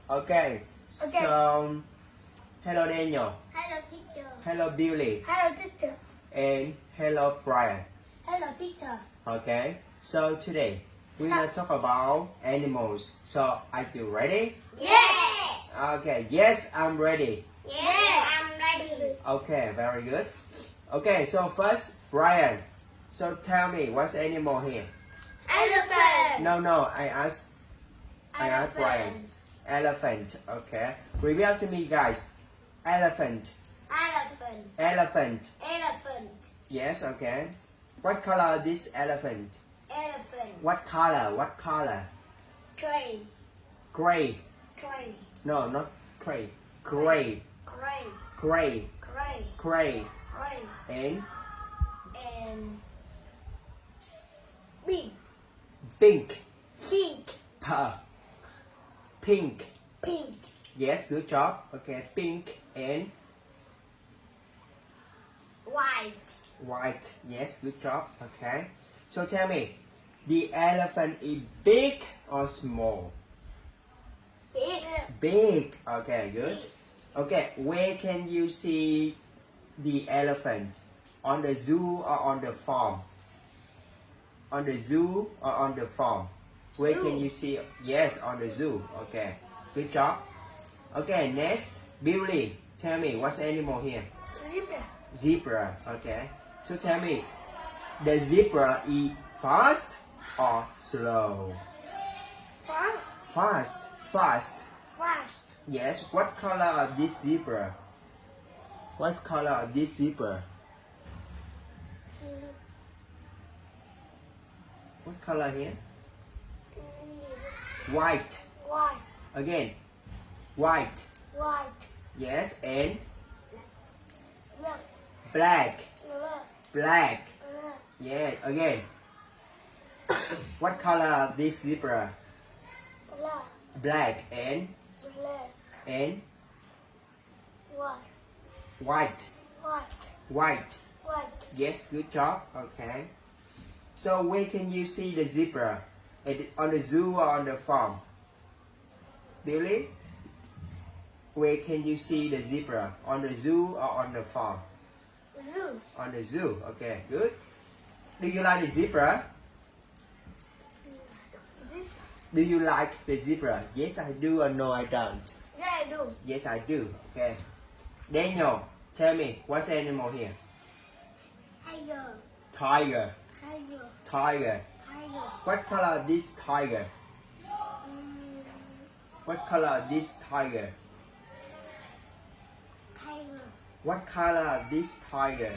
Okay. So, hello Daniel. Hello teacher. Hello Billy. Hello teacher. And hello Brian. Hello teacher. Okay. So today we're gonna talk about animals. So are you ready? Yes. Okay. Yes, I'm ready. Yes, I'm ready. Okay. Very good. Okay. So first, Brian. So tell me, what's animal here? Elephant. No. I asked Brian. Elephant. Okay. Repeat after me, guys. Elephant. Elephant. Elephant. Elephant. Yes. Okay. What color is this elephant? Elephant. What color? What color? Gray. Gray. Gray. No, not gray. Gray. Gray. Gray. Gray. Gray. Gray. And And pink. pink. Pink. Pink. Pink. Yes, good job. Okay, pink and White. white. Yes, good job. Okay. So tell me, the elephant is big or small? Big. Big. Okay, good. Okay, where can you see the elephant? On the zoo or on the farm? On the zoo or on the farm? Where Zoo. can you see? Yes, on the zoo. Okay, good job. Okay, next, Billy. Tell me, what's animal here? Zebra. Zebra. Okay. So tell me, the zebra is fast or slow? Fast. Fast. Fast. Fast. Yes. What color of this zebra? What color of this zebra? What color here? White. White. Again. White. White. Yes. And Black. black. Black. Black. Black. Yeah. Again. What color of this zebra? Black. Black and Black. White. white. White. White. White. Yes. Good job. Okay. So where can you see the zebra? On the zoo or on the farm? Billy? Where can you see the zebra? On the zoo or on the farm? Zoo. On the zoo. Okay, good. Do you like the zebra? Do you like the zebra? Yes, I do, or no, I don't. Yeah, I do. Yes, I do. Okay. Daniel, tell me, what's the animal here? Tiger. Tiger. Tiger. Tiger. Tiger. What color is this tiger? What color is this tiger? Tiger. What color is this tiger?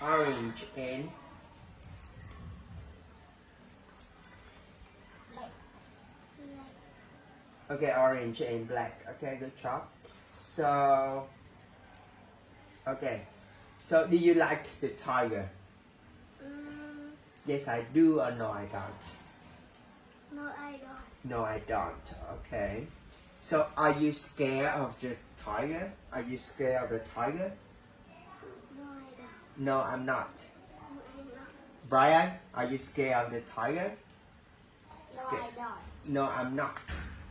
Orange. Orange and Black. okay, orange and black. Okay, good job. So, okay. So, do you like the tiger? Yes, I do, or no, I don't. No, I don't. No, I don't. Okay. So, are you scared of the tiger? Are you scared of the tiger? No, I don't. No, I'm not. No, I'm not. Brian, are you scared of the tiger? No, I don't. No, I'm not.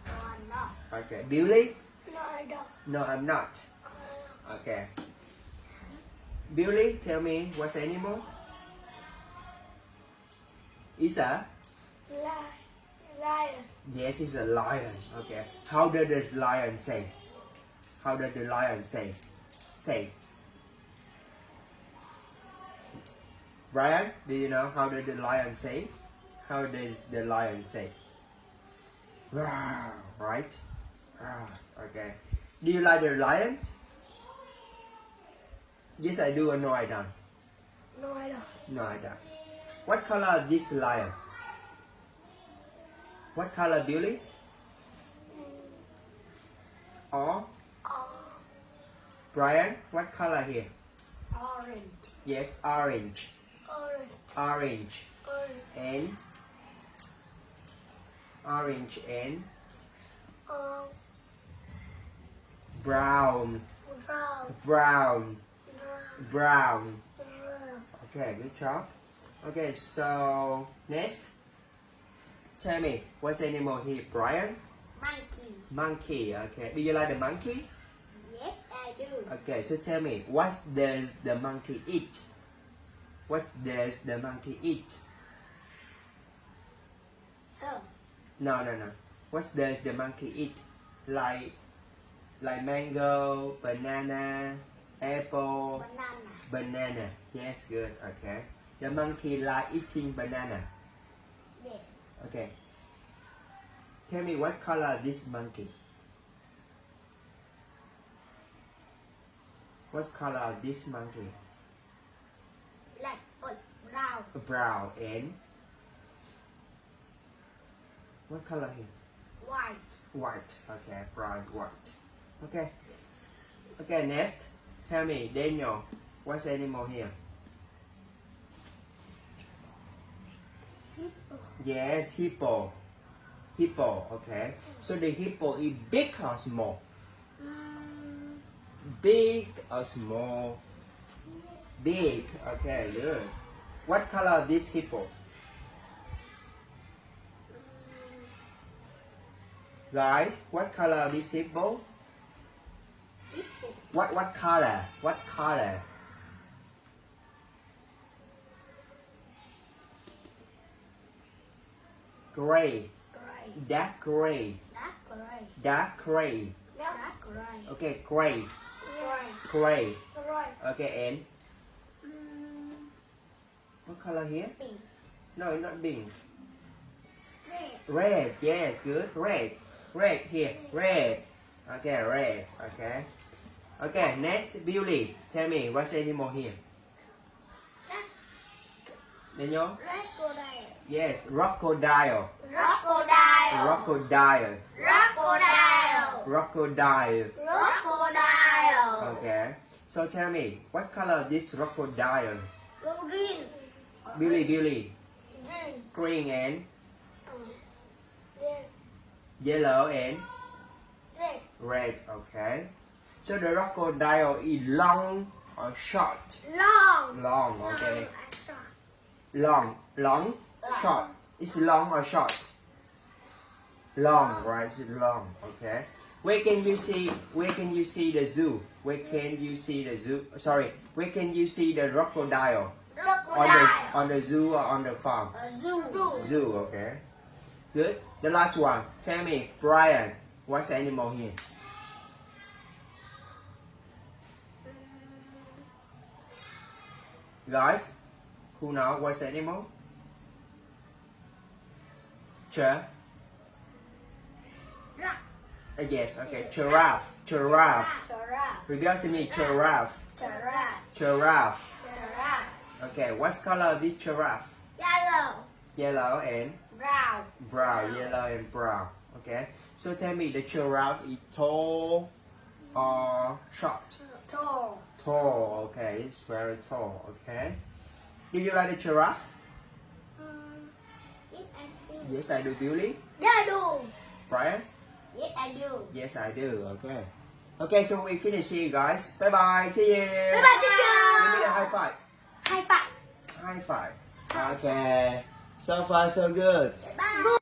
No, I'm not. Okay. Billy? No, I don't. No, I'm not. Okay. Billy, tell me, what's animal? It's a? Lion. Yes, it's a lion. Okay. How does the lion say? How does the lion say? Say. Brian, do you know how does the lion say? How does the lion say? Rawr, right? Rawr, okay. Do you like the lion? Yes, I do, or no, I don't. No, I don't. No, I don't. What color is this lion? What color, Billy? Or Brian, what color here? Orange. Yes, orange. Orange. Orange Orange. and orange and brown. Brown. Brown. Brown. Brown. Brown. Okay, good job. Okay, so next. Tell me, what's animal here? Brian? Monkey. Monkey. Okay. Do you like the monkey? Yes, I do. Okay, so tell me, what does the monkey eat? What does the monkey eat? So, No. What does the monkey eat? Like mango, banana, apple, banana. Yes, good. Okay. The monkey like eating banana. Yeah. Okay. Tell me what color this monkey? What color this monkey? Black or brown. Brown and what color here? White. White. Okay, brown, white. Okay. Okay, next. Tell me, Daniel, what's animal here? Hippo. Yes, hippo. Hippo, okay. So the hippo is big or small? Big or small? Big. Okay, good. What color this hippo? Guys, what color this hippo? Hippo. What color? What color? Gray. Gray. Dark gray. Dark gray. Dark gray. Dark gray. Okay, gray. Gray. Gray. Gray. Okay, and what color here? Pink. No, not pink. Red. Red. Yes, good. Red. Red here. Red. Okay, red. Okay. Okay, next, Billy. Tell me, what's animal here? Daniel? Crocodile. Yes, crocodile. Crocodile. Crocodile. Crocodile. Crocodile. Crocodile. Okay. So tell me, what color this crocodile? Green. Billy. Green. Green and Red. yellow and Red. red. Okay. So the crocodile is long or short? Long. Long. Okay. And short. Long. Short. It's long or short? Long, right? It's long. Okay. Where can you see the zoo? Where can you see the zoo? Sorry. Where can you see the crocodile? Crocodile. On the zoo or on the farm? Zoo. Zoo. Okay. Good. The last one. Tell me, Brian, what's the animal here? Guys, who know what's the animal? Rat. Yes, okay. Giraffe. Giraffe. Repeat after me. Giraffe. Giraffe. Giraffe. Giraffe. Okay, what's color of this giraffe? Yellow. Yellow and Brown. brown. Yellow and brown. Okay. So tell me, the giraffe is tall or short? Tall. Tall. Okay, it's very tall. Okay. Do you like the giraffe? Yes, I do. Yes, I do. Billy. Yeah, I do. Brian. Yes, I do. Yes, I do. Okay. Okay, so we finish here, guys. Bye bye. See you. Bye bye, teacher. Give me the high five. High five. High five. Okay. So far, so good. Bye.